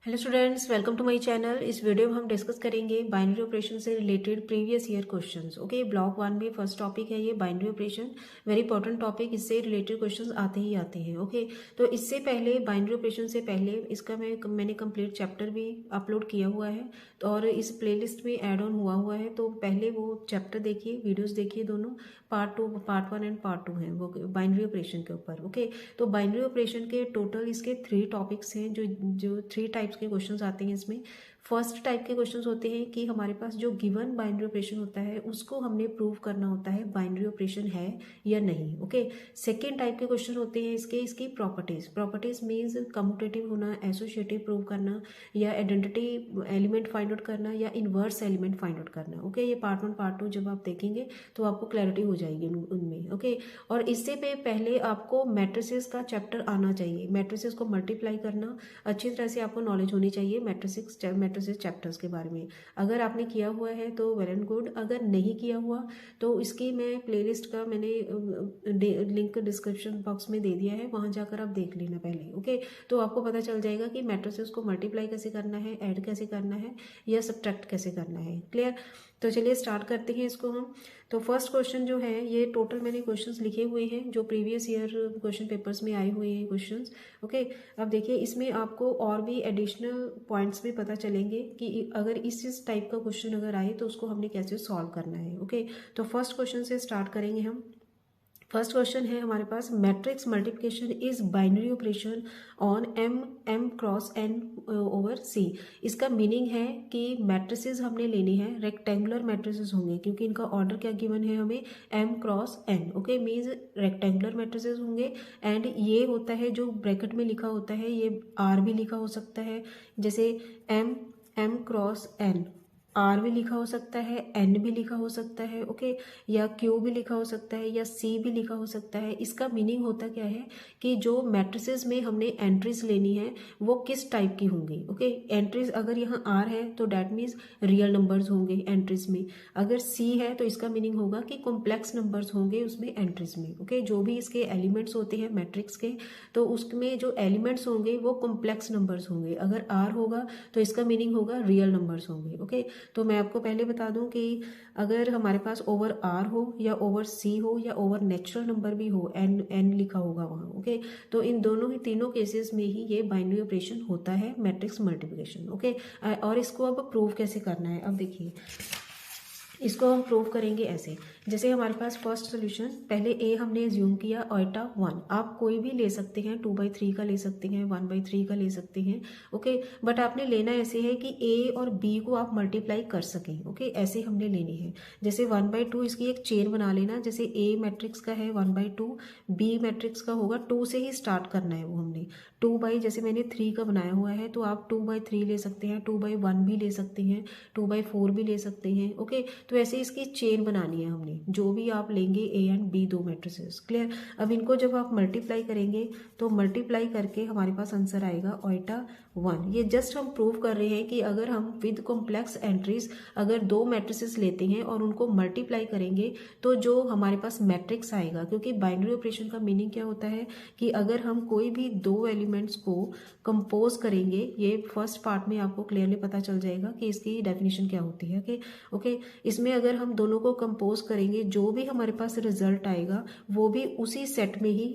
Hello students, welcome to my channel. इस video में हम डिस्कस करेंगे बाइनरी ऑपरेशन से related previous year questions. Okay, block 1 में फर्स्ट टॉपिक है ये binary operation. Very important topic, इससे रिलेटेड क्वेश्चंस आते ही आते हैं। ओके, तो इससे पहले बाइनरी ऑपरेशन से पहले इसका मैंने कंप्लीट चैप्टर भी अपलोड किया हुआ है और इस प्लेलिस्ट में ऐड ऑन हुआ है। तो पहले वो चैप्टर देखिए, वीडियोज़ देखिए दोनों। पार्ट 1 एंड पार्ट 2 हैं वो बाइनरी ऑपरेशन के ऊपर। ओके, तो बाइनरी ऑपरेशन के टोटल इसके 3 टॉपिक्स हैं, जो 3 टाइप्स के क्वेश्चंस आते हैं इसमें। फर्स्ट टाइप के क्वेश्चंस होते हैं कि हमारे पास जो गिवन बाइनरी ऑपरेशन होता है उसको हमने प्रूव करना होता है बाइनरी ऑपरेशन है या नहीं। ओके, सेकेंड टाइप के क्वेश्चन होते हैं इसकी प्रॉपर्टीज मीन्स कम्यूटेटिव होना, एसोसिएटिव प्रूव करना, या आइडेंटिटी एलिमेंट फाइंड आउट करना, या इनवर्स एलिमेंट फाइंड आउट करना। ओके, ये पार्ट 1 पार्ट 2 जब आप देखेंगे तो आपको क्लैरिटी हो जाएगी उनमें। ओके, और इससे पहले आपको मैट्रिसेस का चैप्टर आना चाहिए। मैट्रिसेस को मल्टीप्लाई करना अच्छी तरह से आपको नॉलेज होनी चाहिए मैट्रिसेस चैप्टर्स के बारे में। अगर आपने किया हुआ है तो वेल एंड गुड, अगर नहीं किया हुआ तो इसकी मैं प्लेलिस्ट का मैंने लिंक डिस्क्रिप्शन बॉक्स में दे दिया है, वहाँ जाकर आप देख लेना पहले। ओके, तो आपको पता चल जाएगा कि मैट्रिसेस को मल्टीप्लाई कैसे करना है, ऐड कैसे करना है, या सब्ट्रैक्ट कैसे करना है। क्लियर? तो चलिए स्टार्ट करते हैं इसको हम। तो फर्स्ट क्वेश्चन जो है, ये टोटल मैंने क्वेश्चंस लिखे हुए हैं जो प्रीवियस ईयर क्वेश्चन पेपर्स में आए हुए हैं क्वेश्चंस। ओके, अब देखिए इसमें आपको और भी एडिशनल पॉइंट्स भी पता चलेंगे कि अगर इस टाइप का क्वेश्चन अगर आए तो उसको हमने कैसे सॉल्व करना है। ओके, तो फर्स्ट क्वेश्चन से स्टार्ट करेंगे हम। फर्स्ट क्वेश्चन है हमारे पास, matrix multiplication is binary operation on M cross N over C. इसका मीनिंग है कि मैट्रिसेस हमने लेनी है, रेक्टेंगुलर मैट्रिसेस होंगे क्योंकि इनका ऑर्डर क्या गिवन है हमें, m cross n. Okay, means rectangular matrices होंगे। एंड ये होता है जो ब्रैकेट में लिखा होता है, ये आर भी लिखा हो सकता है, जैसे एम क्रॉस एन, आर भी लिखा हो सकता है, एन भी लिखा हो सकता है। ओके, या क्यू भी लिखा हो सकता है, या सी भी लिखा हो सकता है। इसका मीनिंग होता क्या है कि जो मैट्रिसेस में हमने एंट्रीज लेनी है वो किस टाइप की होंगी। ओके, एंट्रीज अगर यहाँ आर है तो डैट मीन्स रियल नंबर्स होंगे एंट्रीज में। अगर सी है तो इसका मीनिंग होगा कि कॉम्प्लेक्स नंबर्स होंगे उसमें एंट्रीज में। ओके, जो भी इसके एलिमेंट्स होते हैं मैट्रिक्स के, तो उसमें जो एलिमेंट्स होंगे वो कॉम्प्लेक्स नंबर्स होंगे। अगर आर होगा तो इसका मीनिंग होगा रियल नंबर्स होंगे। ओके, तो मैं आपको पहले बता दूं कि अगर हमारे पास ओवर आर हो या ओवर सी हो या ओवर नेचुरल नंबर भी हो, एन लिखा होगा वहाँ। ओके, तो इन दोनों ही तीनों केसेस में ही ये बाइनरी ऑपरेशन होता है, मैट्रिक्स मल्टीप्लिकेशन। ओके, और इसको अब प्रूव कैसे करना है, अब देखिए इसको हम प्रूव करेंगे ऐसे। जैसे हमारे पास फर्स्ट सोल्यूशन, पहले ए हमने एज्यूम किया ऑयटा 1। आप कोई भी ले सकते हैं, 2/3 का ले सकते हैं, 1/3 का ले सकते हैं। ओके, बट आपने लेना ऐसे है कि ए और बी को आप मल्टीप्लाई कर सकें। ओके, ऐसे हमने लेनी है। जैसे 1/2 इसकी एक चेन बना लेना, जैसे ए मैट्रिक्स का है 1/2, बी मैट्रिक्स का होगा 2 से ही स्टार्ट करना है वो हमने। 2/, जैसे मैंने 3 का बनाया हुआ है तो आप 2/3 ले सकते हैं, 2/1 भी ले सकते हैं, 2/4 भी ले सकते हैं। ओके, तो ऐसे इसकी चेन बनानी है हमने, जो भी आप लेंगे ए एंड बी, दो मैट्रिसेस। क्लियर? अब इनको जब आप मल्टीप्लाई करेंगे तो मल्टीप्लाई करके हमारे पास आंसर आएगा ऑयटा 1। ये जस्ट हम प्रूव कर रहे हैं कि अगर हम विद कॉम्प्लेक्स एंट्रीज अगर दो मैट्रिसेस लेते हैं और उनको मल्टीप्लाई करेंगे तो जो हमारे पास मैट्रिक्स आएगा, क्योंकि बाइनरी ऑपरेशन का मीनिंग क्या होता है कि अगर हम कोई भी दो एलिमेंट्स को कंपोज करेंगे, ये फर्स्ट पार्ट में आपको क्लियरली पता चल जाएगा कि इसकी डेफिनेशन क्या होती है। ओके, इसमें अगर हम दोनों को कंपोज करेंगे जो भी हमारे पास रिजल्ट आएगा वो भी उसी सेट में ही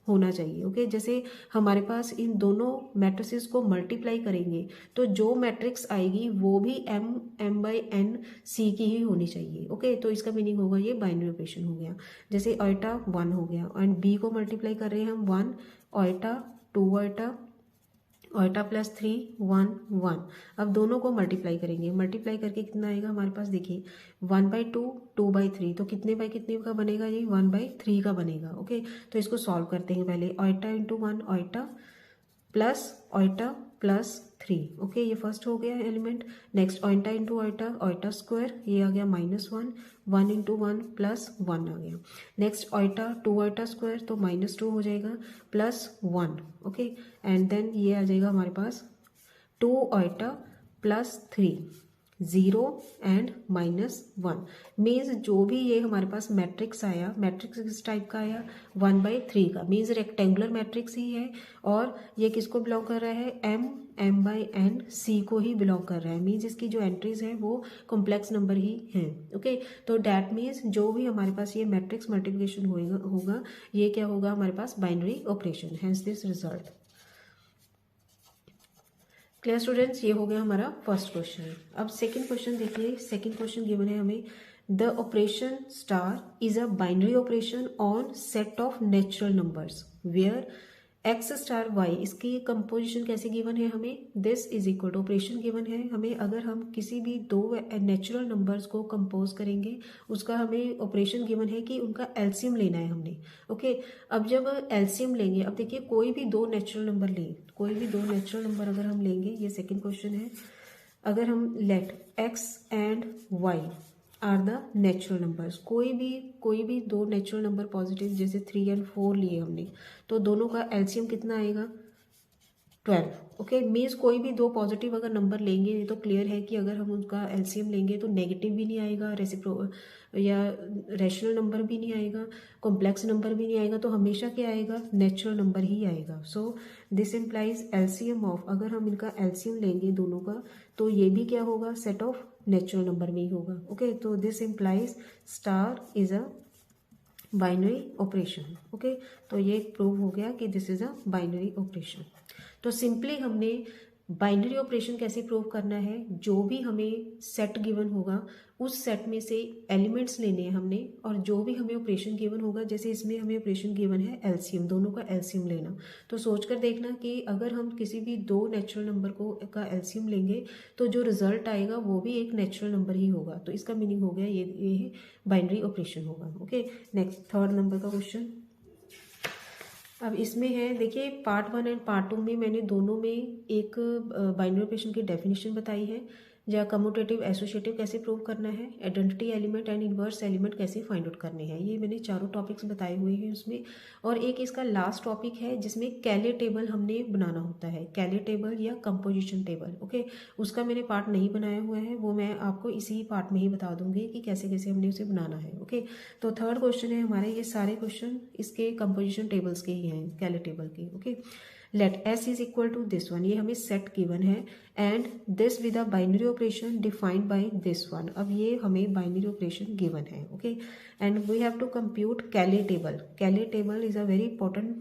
होना चाहिए। ओके, जैसे हमारे पास इन दोनों मैट्रिसेस को मल्टीप्लाई करेंगे तो जो मैट्रिक्स आएगी वो भी m/n c की ही होनी चाहिए। ओके, तो इसका मीनिंग होगा ये बाइनरी ऑपरेशन हो गया। जैसे ऑयटा 1 हो गया एंड b को मल्टीप्लाई कर रहे हैं हम 1, ऑयटा 2, ऑयटा +3 1 1। अब दोनों को मल्टीप्लाई करेंगे, मल्टीप्लाई करके कितना आएगा हमारे पास, देखिए 1/2 2/3, तो कितने बाई कितने का बनेगा, ये 1/3 का बनेगा। ओके, तो इसको सॉल्व करते हैं पहले। Iota into 1 iota plus 3। Okay, ये फर्स्ट हो गया element. Next iota into iota square, ये आ गया -1, 1 इंटू 1 +1 आ गया। नेक्स्ट ऑयटा 2 ऑयटा स्क्वायर, तो -2 हो जाएगा +1। ओके, एंड देन ये आ जाएगा हमारे पास 2 ऑयटा +3। 0 एंड -1 मीन्स जो भी ये हमारे पास मैट्रिक्स आया, मैट्रिक्स किस टाइप का आया, 1/3 का, मीन्स रेक्टेंगुलर मैट्रिक्स ही है और ये किसको बिलोंग कर रहा है, m/n c को ही बिलोंग कर रहा है, मीन्स इसकी जो एंट्रीज है वो कॉम्प्लेक्स नंबर ही हैं। ओके, तो डैट मीन्स जो भी हमारे पास ये मैट्रिक्स मल्टीप्लिकेशन होगा ये क्या होगा हमारे पास, binary operation, hence this result. Clear students, ये हो गया हमारा फर्स्ट क्वेश्चन। अब सेकंड क्वेश्चन देखिए, सेकंड क्वेश्चन गिवन है हमें, the operation star is a binary operation on set of natural numbers where X star Y, इसकी कंपोजिशन कैसे गिवन है हमें, this is equal to, operation given है हमें, अगर हम किसी भी दो नेचुरल नंबर्स को कंपोज करेंगे उसका हमें ऑपरेशन गिवन है कि उनका एलसीएम लेना है हमने। ओके, अब जब एलसीएम लेंगे, अब देखिए कोई भी दो नेचुरल नंबर लें, कोई भी दो नेचुरल नंबर अगर हम लेंगे, ये सेकेंड क्वेश्चन है, अगर हम let x and y are the natural numbers, कोई भी दो नेचुरल नंबर पॉजिटिव जैसे 3 और 4 लिए हमने, तो दोनों का एलसीएम कितना आएगा, 12। ओके, मीन्स कोई भी दो पॉजिटिव अगर नंबर लेंगे, ये तो क्लियर है कि अगर हम उनका एलसीएम लेंगे तो नेगेटिव भी नहीं आएगा, या रेशनल नंबर भी नहीं आएगा, कॉम्प्लेक्स नंबर भी नहीं आएगा, तो हमेशा क्या आएगा, नेचुरल नंबर ही आएगा। So this implies LCM of, अगर हम इनका एलसीएम लेंगे दोनों का, तो ये भी क्या होगा, सेट ऑफ नेचुरल नंबर में ही होगा। ओके, तो this implies star is a binary operation. Okay, तो ये प्रूव हो गया कि this is a binary operation. तो सिंपली हमने बाइनरी ऑपरेशन कैसे प्रूव करना है, जो भी हमें सेट गिवन होगा उस सेट में से एलिमेंट्स लेने हैं हमने, और जो भी हमें ऑपरेशन गिवन होगा, जैसे इसमें हमें ऑपरेशन गिवन है एलसीएम, दोनों का एलसीएम लेना, तो सोच कर देखना कि अगर हम किसी भी दो नेचुरल नंबर को का एलसीएम लेंगे तो जो रिजल्ट आएगा वो भी एक नेचुरल नंबर ही होगा, तो इसका मीनिंग हो गया ये बाइनरी ऑपरेशन होगा। ओके, नेक्स्ट थर्ड नंबर का क्वेश्चन। अब इसमें है, देखिए पार्ट 1 एंड पार्ट 2 में मैंने दोनों में एक बाइनरी ऑपरेशन की डेफिनेशन बताई है, या कम्यूटेटिव एसोसिएटिव कैसे प्रूव करना है, identity element and inverse element कैसे फाइंड आउट करने हैं, ये मैंने चारों टॉपिक्स बताए हुए हैं उसमें। और एक इसका लास्ट टॉपिक है जिसमें कैले टेबल हमने बनाना होता है, कैले टेबल या कंपोजिशन टेबल। ओके, उसका मैंने पार्ट नहीं बनाया हुआ है, वो मैं आपको इसी पार्ट में ही बता दूंगी कि कैसे कैसे हमने उसे बनाना है। ओके, तो थर्ड क्वेश्चन है हमारे, ये सारे क्वेश्चन इसके कंपोजिशन टेबल्स के ही हैं, कैले टेबल के। Okay, let S is equal to this one, ये हमें सेट गिवन है, and this with a binary operation defined by this one, अब ये हमें बाइनरी ऑपरेशन गिवन है। Okay, and we have to compute Cayley table. Cayley table is a very important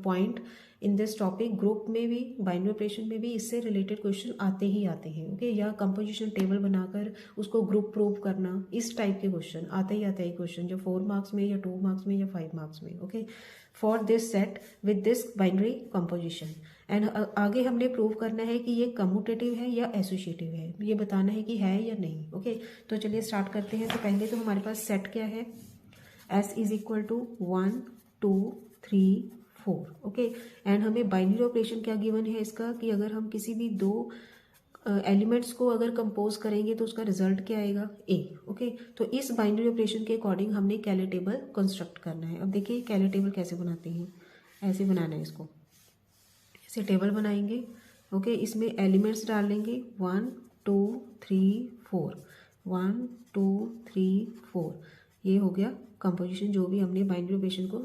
point in this topic, group में भी binary operation में भी इससे related question आते ही आते हैं। ओके, या कंपोजिशन टेबल बनाकर उसको ग्रुप प्रूव करना, इस टाइप के क्वेश्चन आते ही आते हैं क्वेश्चन, जो 4 मार्क्स में या 2 मार्क्स में या 5 मार्क्स में। Okay, for this set with this binary composition, and आगे हमने प्रूव करना है कि ये कम्यूटेटिव है या एसोसिएटिव है, ये बताना है कि है या नहीं। ओके, तो चलिए स्टार्ट करते हैं। तो पहले तो हमारे पास सेट क्या है, S is equal to 1 2 3 4। Okay, and हमें बाइनरी ऑपरेशन क्या गिवन है इसका, कि अगर हम किसी भी दो एलिमेंट्स को अगर कंपोज करेंगे तो उसका रिजल्ट क्या आएगा, ए। ओके, तो इस बाइनरी ऑपरेशन के अकॉर्डिंग हमने कैले टेबल कंस्ट्रक्ट करना है। अब देखिए कैले टेबल कैसे बनाते हैं, ऐसे बनाना है इसको, ऐसे टेबल बनाएंगे। ओके, इसमें एलिमेंट्स डालेंगे 1 2 3 4, 1 2 3 4, ये हो गया कंपोजिशन, जो भी हमने बाइनरी ऑपरेशन को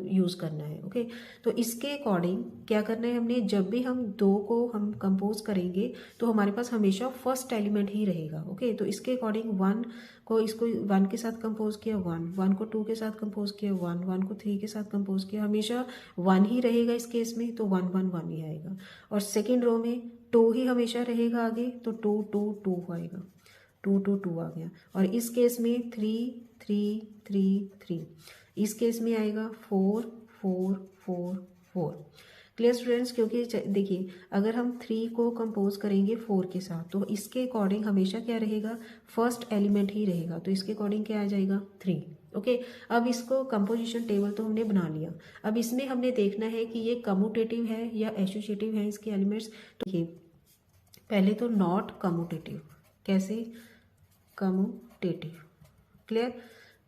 यूज़ करना है। ओके, तो इसके अकॉर्डिंग क्या करना है हमने, जब भी हम दो को हम कंपोज करेंगे तो हमारे पास हमेशा फर्स्ट एलिमेंट ही रहेगा। ओके, तो इसके अकॉर्डिंग 1 को, इसको 1 के साथ कंपोज किया 1, 1 को 2 के साथ कंपोज किया 1, 1 को 3 के साथ कंपोज किया, हमेशा 1 ही रहेगा इस केस में, तो 1 1 1 ही आएगा। और सेकेंड रो में 2 ही हमेशा रहेगा आगे, तो 2 2 2 आएगा, 2 2 2 आ गया। और इस केस में 3 3 3 3, इस केस में आएगा 4 4 4 4। क्लियर स्टूडेंट्स, क्योंकि देखिए अगर हम 3 को कंपोज करेंगे 4 के साथ, तो इसके अकॉर्डिंग हमेशा क्या रहेगा, फर्स्ट एलिमेंट ही रहेगा, तो इसके अकॉर्डिंग क्या आ जाएगा 3। ओके, अब इसको कंपोजिशन टेबल तो हमने बना लिया, अब इसमें हमने देखना है कि ये कम्यूटेटिव है या एसोसिएटिव है इसके एलिमेंट्स। तो ये पहले तो नॉट कम्यूटेटिव, कैसे, कम्यूटेटिव। क्लियर,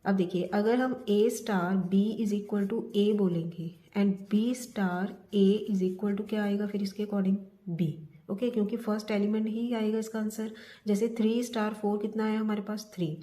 अब देखिए अगर हम A star B is equal to A बोलेंगे, and B star A is equal to क्या आएगा फिर इसके अकॉर्डिंग बी। ओके, क्योंकि फर्स्ट एलिमेंट ही आएगा इसका आंसर। जैसे 3 स्टार 4 कितना आया हमारे पास 3,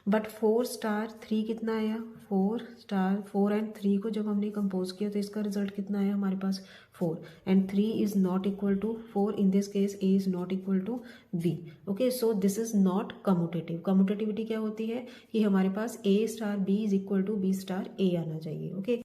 बट 4 स्टार 3 कितना आया 4 स्टार 4 एंड 3 को जब हमने कंपोज किया तो इसका रिजल्ट कितना आया हमारे पास 4 and 3 is not equal to 4, in this case A is not equal to B. Okay, so this is not commutative. Commutativity क्या होती है कि हमारे पास A star B is equal to B star A आना चाहिए। ओके,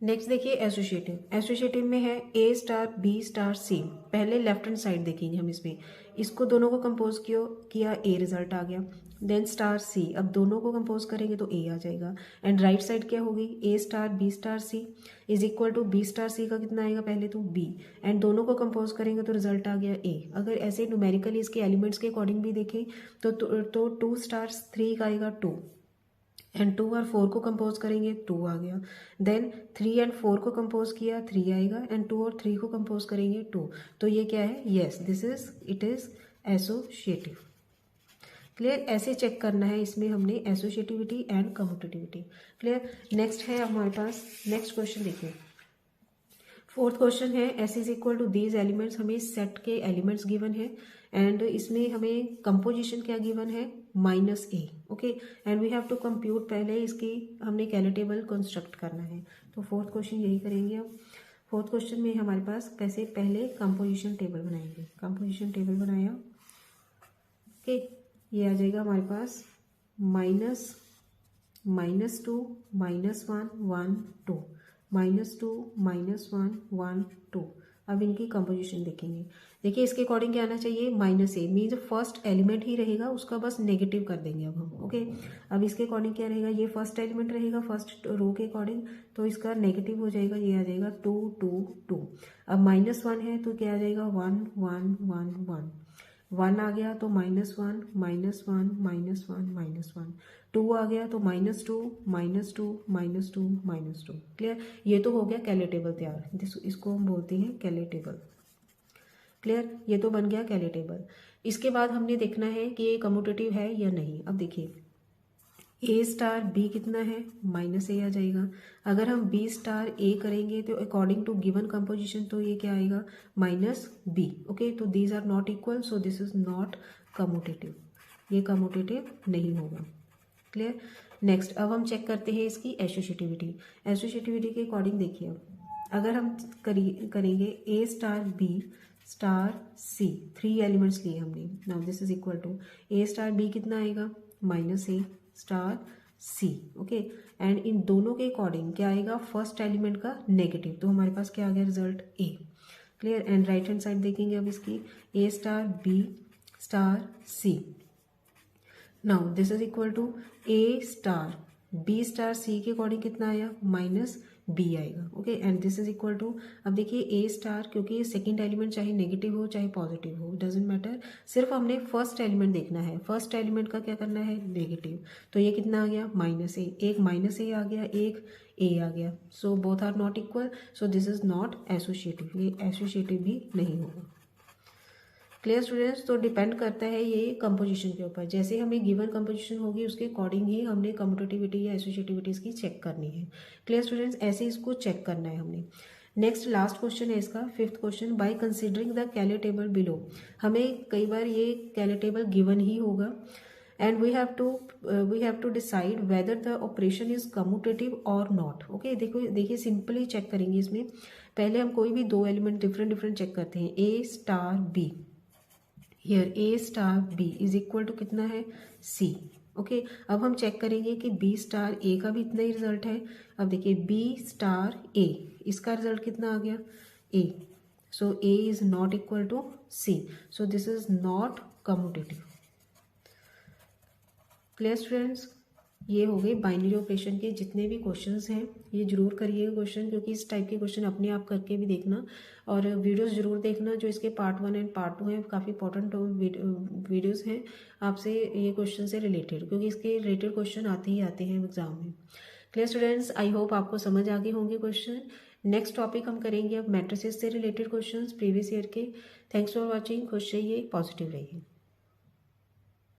नेक्स्ट देखिए associative. Associative में है A star B star C. पहले लेफ्ट हैंड साइड देखेंगे हम, इसमें इसको दोनों को कंपोज किया ए रिजल्ट आ गया। देन स्टार सी, अब दोनों को कंपोज करेंगे तो ए आ जाएगा। एंड राइट साइड क्या होगी A star B star C is equal to B star C का कितना आएगा पहले तो बी, एंड दोनों को कंपोज करेंगे तो रिजल्ट आ गया ए। अगर ऐसे न्यूमेरिकली इसके एलिमेंट्स के अकॉर्डिंग भी देखें तो 2 स्टार 3 का आएगा 2 एंड 2 और 4 को कंपोज करेंगे 2 आ गया। देन 3 एंड 4 को कंपोज किया 3 आएगा एंड 2 और 3 को कंपोज करेंगे 2। तो ये क्या है, yes this is it is associative. Clear, ऐसे चेक करना है इसमें हमने associativity and commutativity. Clear, next है हमारे पास, नेक्स्ट क्वेश्चन देखिए। फोर्थ क्वेश्चन है S is equal to these elements. हमें सेट के एलिमेंट्स गिवन है एंड इसमें हमें कंपोजिशन क्या गिवन है -a। Okay, and we have to compute, पहले इसकी हमने कैले टेबल कंस्ट्रक्ट करना है। तो फोर्थ क्वेश्चन यही करेंगे अब। फोर्थ क्वेश्चन में हमारे पास कैसे पहले कंपोजिशन टेबल बनाएंगे। कंपोजिशन टेबल बनाया, ओके, ये आ जाएगा हमारे पास -2 -1 1 2 -2 -1 1 2। अब इनकी कंपोजिशन देखेंगे। देखिए इसके अकॉर्डिंग क्या आना चाहिए -a, मीन्स फर्स्ट एलिमेंट ही रहेगा उसका बस नेगेटिव कर देंगे अब हम। ओके, अब इसके अकॉर्डिंग क्या रहेगा, ये फर्स्ट एलिमेंट रहेगा फर्स्ट रो के अकॉर्डिंग, तो इसका नेगेटिव हो जाएगा, ये आ जाएगा 2 2 2। अब -1 है तो क्या आ जाएगा 1 1 1 1 1 आ गया तो -1 -1 -1 -1 2 आ गया तो -2 -2 -2 -2। क्लियर, ये तो हो गया कैले टेबल तैयार, इसको हम बोलते हैं कैले टेबल। क्लियर, ये तो बन गया कैले टेबल। इसके बाद हमने देखना है कि ये कम्यूटेटिव है या नहीं। अब देखिए ए स्टार बी कितना है -a आ जाएगा। अगर हम बी स्टार ए करेंगे तो अकॉर्डिंग टू गिवन कंपोजिशन तो ये क्या आएगा -b। ओके, तो these are not equal, so this is not commutative, ये कम्यूटेटिव नहीं होगा। क्लियर, नेक्स्ट अब हम चेक करते हैं इसकी एसोसिएटिविटी। एसोसिएटिविटी के अकॉर्डिंग देखिए, अब अगर हम करेंगे a star B star c, 3 elements लिए हमने। Now this is equal to A star b कितना आएगा -a star c. Okay, and इन दोनों के अकॉर्डिंग क्या आएगा फर्स्ट एलिमेंट का नेगेटिव, तो हमारे पास क्या आ गया result A. Clear, and right hand side देखेंगे अब इसकी A star B star C. Now this is equal to A star B star C के अकॉर्डिंग कितना आया -b आएगा। Okay, and this is equal to, अब देखिए ए स्टार, क्योंकि सेकंड एलिमेंट चाहे नेगेटिव हो चाहे पॉजिटिव हो डजेंट मैटर, सिर्फ हमने फर्स्ट एलिमेंट देखना है। फर्स्ट एलिमेंट का क्या करना है नेगेटिव, तो ये कितना आ गया -a, एक -a आ गया एक a आ गया, so both are not equal, so this is not associative, ये एसोसिएटिव भी नहीं होगा। क्लियर स्टूडेंट्स, तो डिपेंड करता है ये कंपोजिशन के ऊपर, जैसे हमें गिवन कंपोजिशन होगी उसके अकॉर्डिंग ही हमने कम्यूटेटिविटी या एसोसिएटिविटी इसकी चेक करनी है। क्लियर स्टूडेंट्स, ऐसे इसको चेक करना है हमने। नेक्स्ट लास्ट क्वेश्चन है इसका, fifth question, by considering the Cayley table below. हमें कई बार ये कैले टेबल गिवन ही होगा and we have to decide whether the operation is commutative और नॉट। ओके, देखिए सिंपली चेक करेंगे इसमें। पहले हम कोई भी 2 एलिमेंट डिफरेंट चेक करते हैं। A star B, here A star B is equal to कितना है सी। ओके, अब हम चेक करेंगे कि बी स्टार ए का भी इतना ही रिजल्ट है। अब देखिए बी स्टार ए, इसका रिजल्ट कितना आ गया A, so A is not equal to C, so this is not commutative. Clear students, ये हो गए बाइनरी ऑपरेशन के जितने भी क्वेश्चंस हैं। ये जरूर करिएगा क्वेश्चन, क्योंकि इस टाइप के क्वेश्चन अपने आप करके भी देखना और वीडियोस जरूर देखना जो इसके पार्ट 1 एंड पार्ट 2 हैं। काफ़ी इंपॉर्टेंट वीडियोस हैं आपसे ये क्वेश्चन से रिलेटेड, क्योंकि इसके रिलेटेड क्वेश्चन आते ही आते हैं एग्जाम में। क्लियर स्टूडेंट्स, आई होप आपको समझ आ गए होंगे क्वेश्चन। नेक्स्ट टॉपिक हम करेंगे अब मैट्रिसेस से रिलेटेड क्वेश्चन प्रीवियस ईयर के। थैंक्स फॉर वॉचिंग, खुश रहिए, पॉजिटिव रहिए।